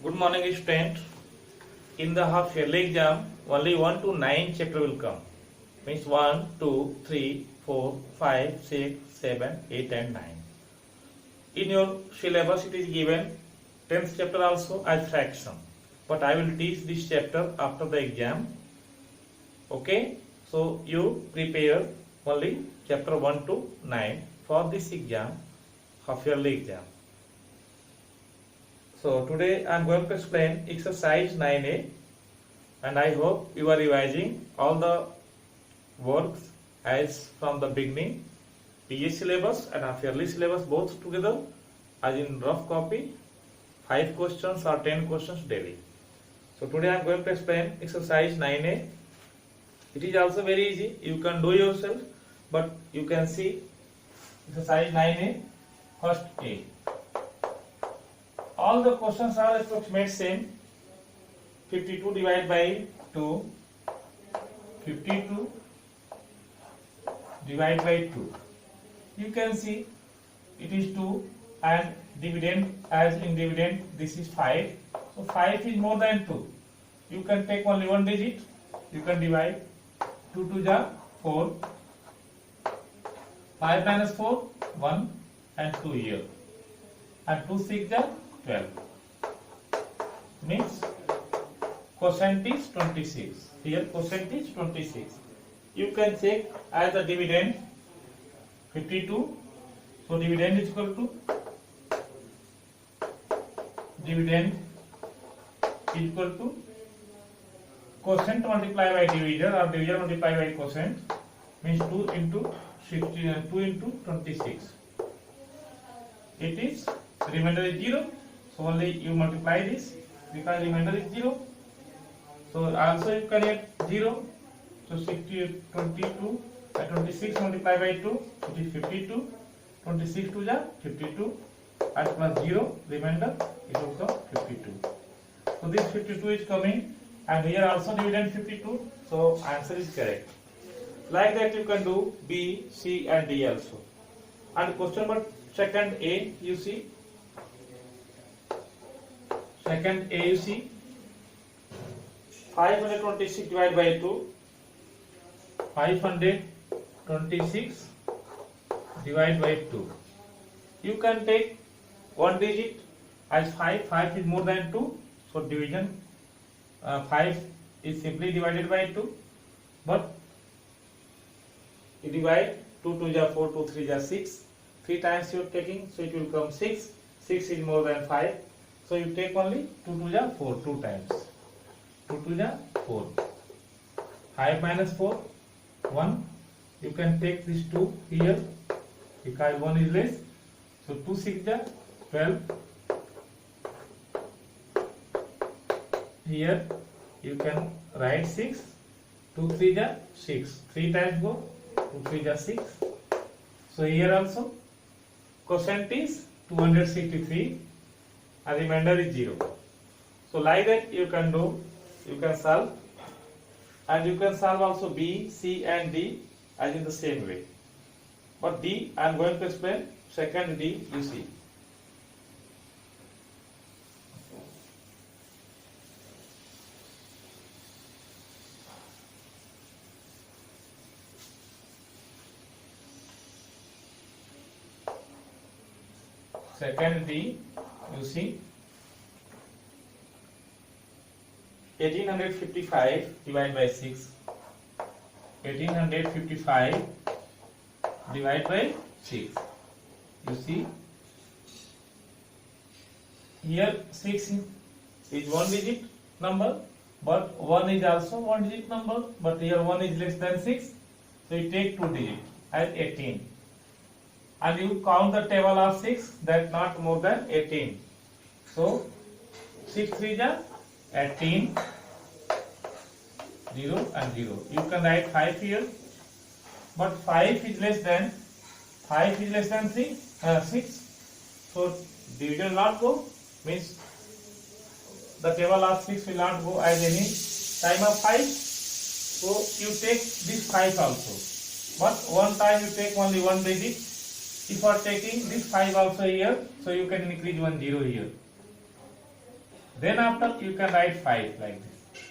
Good morning, student. In the half yearly exam, only 1 to 9 chapter will come. Means 1, 2, 3, 4, 5, 6, 7, 8 and 9. In your syllabus it is given 10th chapter also as fraction. But I will teach this chapter after the exam. Okay? So you prepare only chapter 1 to 9 for this exam, half yearly exam. So today I am going to explain exercise 9A, and I hope you are revising all the works as from the beginning, PA syllabus and half yearly syllabus both together as in rough copy, 5 questions or 10 questions daily. So today I am going to explain exercise 9A. It is also very easy, you can do yourself, but you can see exercise 9A, first A. All the questions are approximate same. 52 divided by 2, 52 divided by 2. You can see it is 2 and dividend as in dividend this is 5. So 5 is more than 2. You can take only one digit. You can divide 2 to the 4. 5 minus 4, 1 and 2 here. And 2 6 the 12. Means quotient is 26. Here quotient is 26. You can check as the dividend 52. So dividend is equal to quotient multiplied by divisor or divisor multiplied by quotient, means 2 into 26. It is remainder is 0. So only you multiply this because remainder is 0. So also you can add 0. So 22 26 multiplied by 2, it is 52. 26 to the 52 and plus 0 remainder is also 52. So this 52 is coming, and here also dividend 52. So answer is correct. Like that you can do B, C and D also. And question number second A, you see. Second A, you see 526 divided by 2. 526 divided by 2. You can take one digit as 5. 5 is more than 2. So division 5 is simply divided by 2. But you divide 2 to the 4, 2 3 the 6. 3 times you are taking, so it will come 6. 6 is more than 5. So you take only 2 to the 4 2 times. 2 to the 4. 5 minus 4, 1. You can take this 2 here because 1 is less. So 2 6 the 12. Here you can write 6. 2 3 the 6. 3 times go. 2 3 the 6. So here also quotient is 263 and remainder is 0. So like that you can do, you can solve, and you can solve also B, C and D as in the same way. But D I am going to explain. Second D you see. Second D you see 1855 divided by 6. 1855 divided by 6. You see here 6 is one digit number, but 1 is also one digit number, but here 1 is less than 6. So you take 2 digits as 18. And you count the table of 6, that not more than 18. So 6 3 is 18, 0 and 0. You can write 5 here, but 5 is less than 6. So division will not go, means the table of 6 will not go as any time of 5. So you take this 5 also, but one time you take only one digit. If you are taking this 5 also here, so you can increase 1 0 here. Then after you can write 5 like this.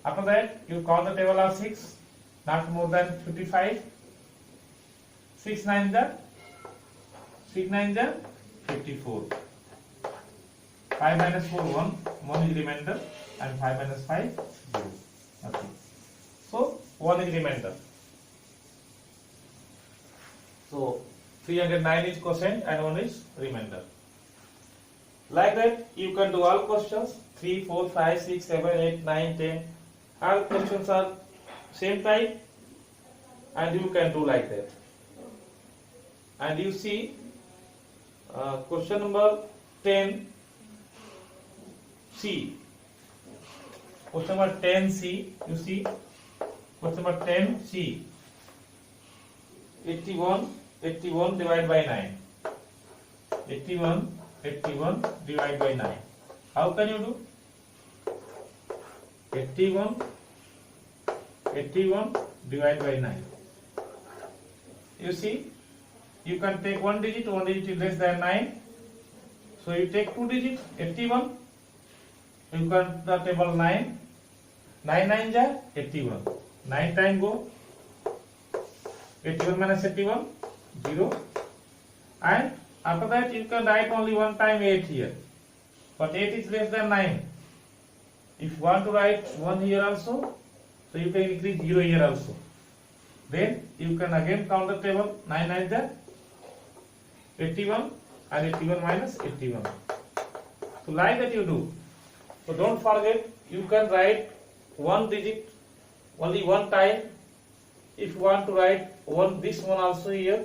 After that you count the table of 6, not more than 55. 6 9 the 54. 5 minus 4 1 is remainder, and 5 minus 5 0. Okay. So 1 is remainder. So 309 is quotient and 1 is remainder. Like that you can do all questions 3, 4, 5, 6, 7, 8, 9, 10. All questions are same type, and you can do like that. And you see question number 10 C. Question number 10 C. You see question number 10 C. 81 divided by 9. 81 divided by 9. How can you do? 81 divided by 9. You see, you can take one digit is less than 9. So you take two digits, 81. You can the table 9. 9 9 ja 81. 9 times go. 81 minus 81, 0. And after that you can write only one time 8 here. But 8 is less than 9. If you want to write 1 here also, so you can increase 0 here also. Then you can again count the table 9 9 ja 81 and 81 minus 81. So like that you do. So don't forget, you can write one digit only one time. If you want to write this one also here,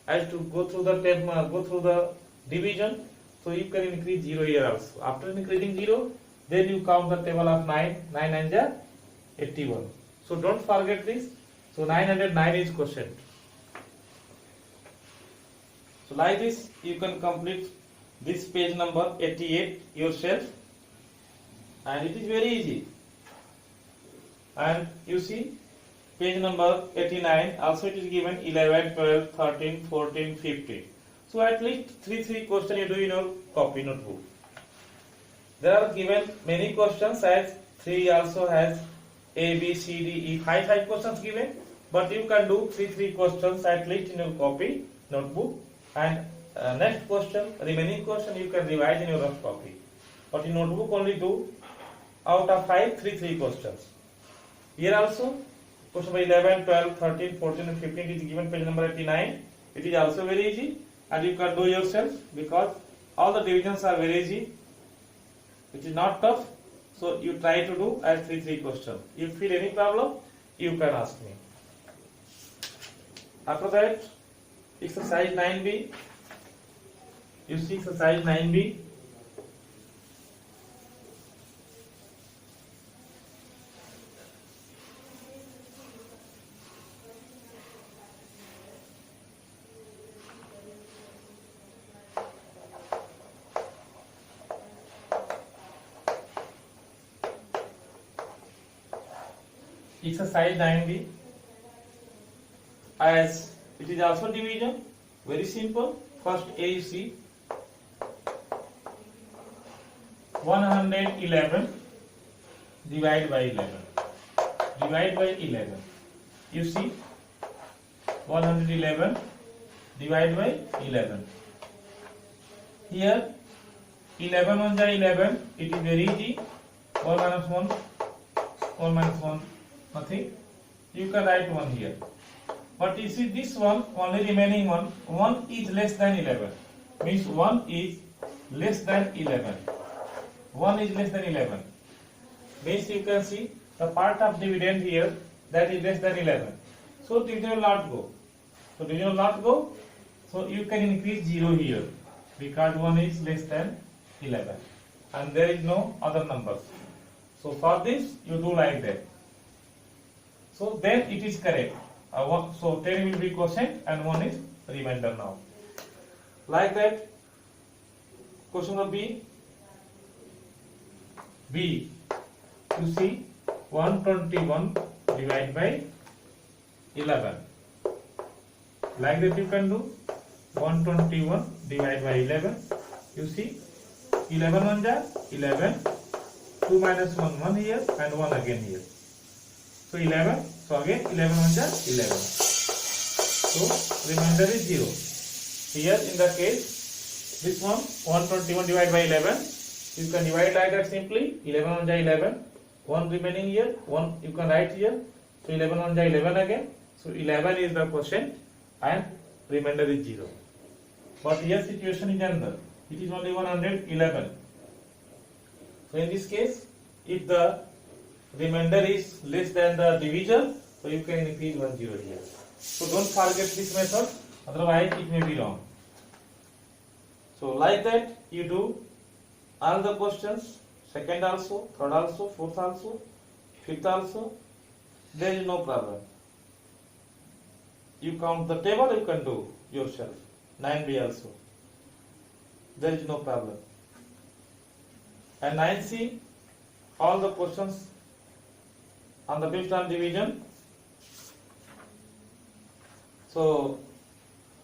as to go through the division, so you can increase 0 here also. After increasing 0, then you count the table of 9 9 ja 81. So don't forget this. So 909 is quotient. So like this you can complete this page number 88 yourself, and it is very easy. And you see page number 89 also, it is given 11 12 13 14 15. So at least 3 questions you do in your copy notebook. There are given many questions, as 3 also has A B C D E 5 questions given, but you can do 3 questions at least in your copy notebook, and next question, remaining question you can revise in your rough copy. But in notebook only do out of 5 3 questions. Here also question number 11 12 13 14 and 15 is given page number 89. It is also very easy, and you can do yourself, because all the divisions are very easy. It is not tough. So you try to do as 3 questions. If you feel any problem, you can ask me. After that, exercise 9B. You see exercise 9B. Exercise 9B, as it is also division, very simple. First A, you see 111 divided by 11. Divide by 11. You see 111 divided by 11. Here 11 1 ja 11. It is very easy. 1 minus 1. 1 minus 1. Nothing. You can write 1 here. But you see this one, only remaining 1 is less than 11. Means 1 is less than 11. 1 is less than 11. Means you can see the part of dividend here, that is less than 11. So division will not go. So you can increase 0 here, because 1 is less than 11. And there is no other numbers. So for this you do like that. So then it is correct. So 10 will be quotient and 1 is remainder now. Like that. Question number B. B. You see 121 divided by 11. Like that you can do 121 divided by 11. You see 11 1 ja 11. 2 minus 1, 1 here and 1 again here. So 11. So again 11 1 is 11. So remainder is 0. Here in the case, this one 121 divided by 11. You can divide like that simply. 11 1 is 11. 1 remaining here. 1 you can write here. So 11 1 is 11 again. So 11 is the quotient and remainder is 0. But here situation is another. It is only 111. So in this case, if the remainder is less than the divisor, so you can increase 1 0 here. So don't forget this method, otherwise it may be wrong. So like that you do all the questions, second also, third also, fourth also, fifth also. There is no problem. You count the table, you can do yourself. 9B also. There is no problem. And 9C, all the questions on the based on division. So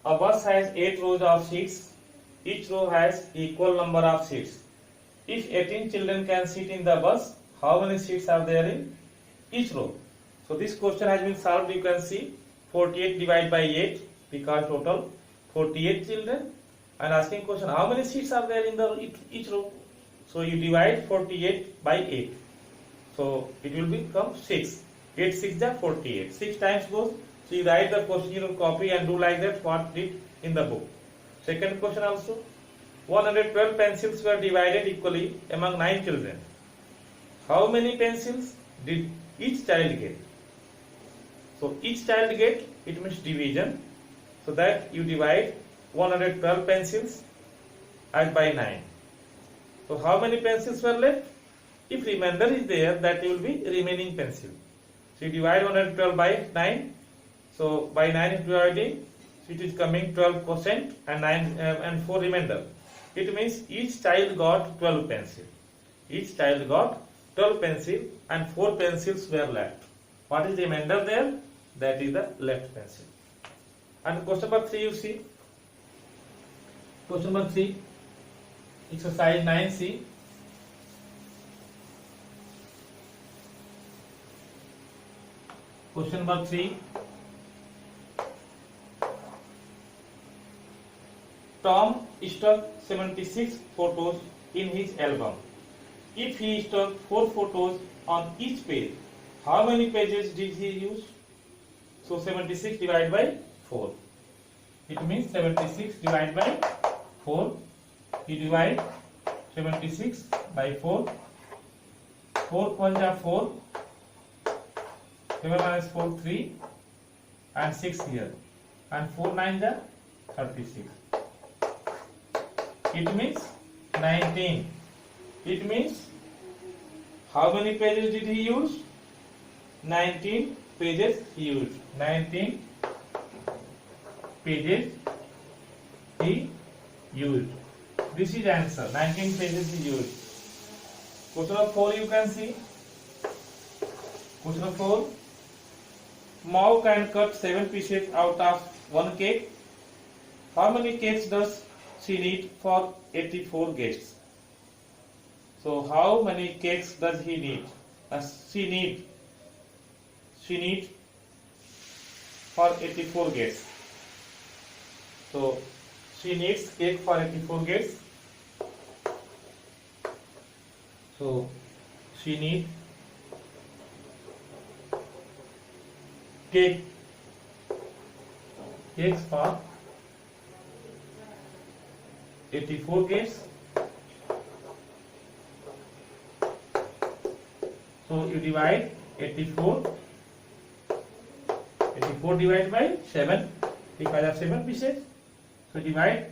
a bus has 8 rows of seats. Each row has equal number of seats. If 18 children can sit in the bus, how many seats are there in each row? So this question has been solved. You can see 48 divided by 8 because total 48 children, and asking question how many seats are there in the each row. So you divide 48 by 8. So it will become 6. 8 6 is 48. 6 times goes. So you write the question in your copy and do like that what did in the book. Second question also. 112 pencils were divided equally among 9 children. How many pencils did each child get? So each child get, it means division. So that you divide 112 pencils and by 9. So how many pencils were left? If remainder is there, that will be remaining pencil. So you divide 112 by 9. So by 9 is dividing, so it is coming 12 quotient and 9 and 4 remainder. It means each child got 12 pencil. Each child got 12 pencil and 4 pencils were left. What is the remainder there? That is the left pencil. And question number 3 you see. Question number 3, exercise 9C. Question number 3. Tom stuck 76 photos in his album. If he stuck 4 photos on each page, how many pages did he use? So 76 divided by 4. It means 76 divided by 4. You divide 76 by 4. 4 1 is 4. 7 minus 4 3 and 6 here. And 4 9 is 36. It means 19. It means how many pages did he use? 19 pages he used. 19 pages he used. This is answer. 19 pages he used. Question of 4 you can see. Question of 4. Mao can cut 7 pieces out of 1 cake. How many cakes does she need for 84 guests? So how many cakes does he need? She need for 84 guests. So she needs cake for 84 guests. So she needs cakes for 84 guests. So you divide 84 divided by 7 because of 7 pieces. So divide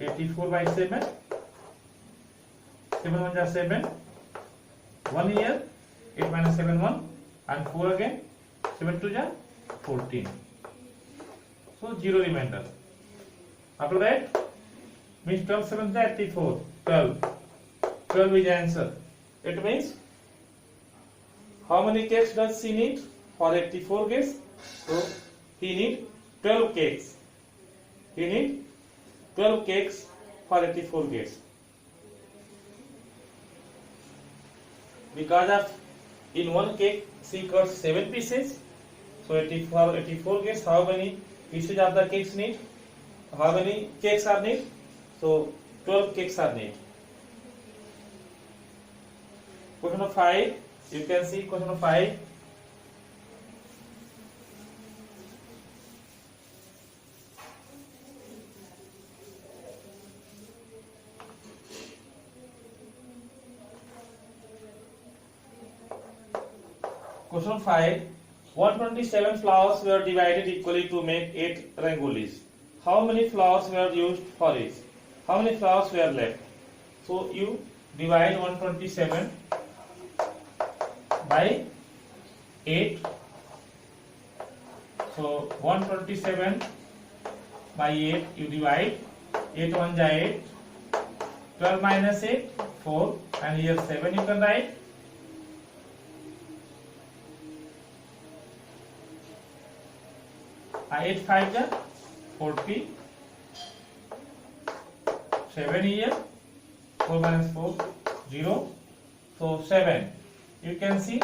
84 by 7. 7 1 is 7. 1 here. 8 minus 7 1 and 4 again. 7 2 is 14. So 0 remainder. After that means 12 7 is 84. 12. 12 is the answer. It means how many cakes does she need for 84 guests? So he need 12 cakes. He need 12 cakes for 84 guests. because of in one cake she cut 7 pieces. So 84 gets how many pieces of the cakes need? How many cakes are need? So 12 cakes are need. Question number 5. You can see question number 5. Question 5. 127 flowers were divided equally to make 8 rangolis. How many flowers were used for each? How many flowers were left? So you divide 127 by 8. So 127 by 8 you divide. 8 1 ja 8. 12 minus 8 4, and here 7 you can write. 8 5 ja 40. 7 here. 4 minus 4 0. So 7. You can see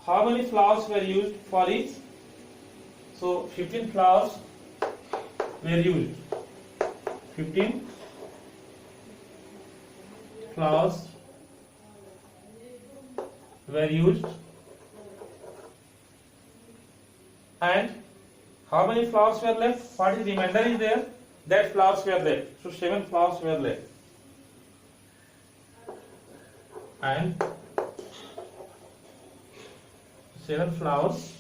how many flowers were used for each. So 15 flowers were used. 15 flowers were used. And how many flowers were left? What is remainder is there? That flowers were left. So 7 flowers were left. And 7 flowers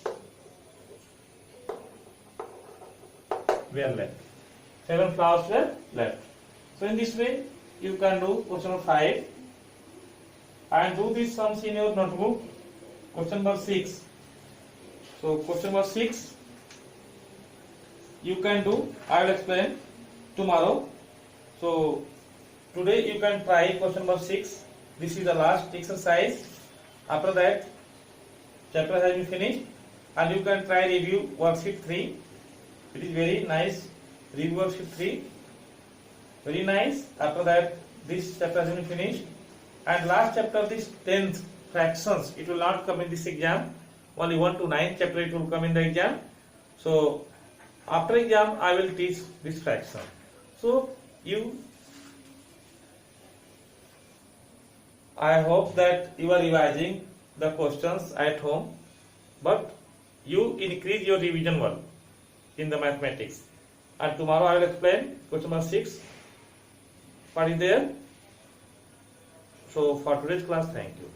were left. 7 flowers were left. So in this way you can do question number 5 and do these sums in your notebook. Question number 6. So question number 6 you can do. I will explain tomorrow. So today you can try question number 6. This is the last exercise. After that chapter has been finished, and you can try review worksheet 3. It is very nice. Review worksheet 3. Very nice. After that this chapter has been finished, and last chapter, this 10th fractions, it will not come in this exam. Only 1 to 9th chapter it will come in the exam. So after exam I will teach this fraction. So I hope that you are revising the questions at home, but you increase your revision work in the mathematics. And tomorrow I will explain question number 6. What is there? So for today's class, thank you.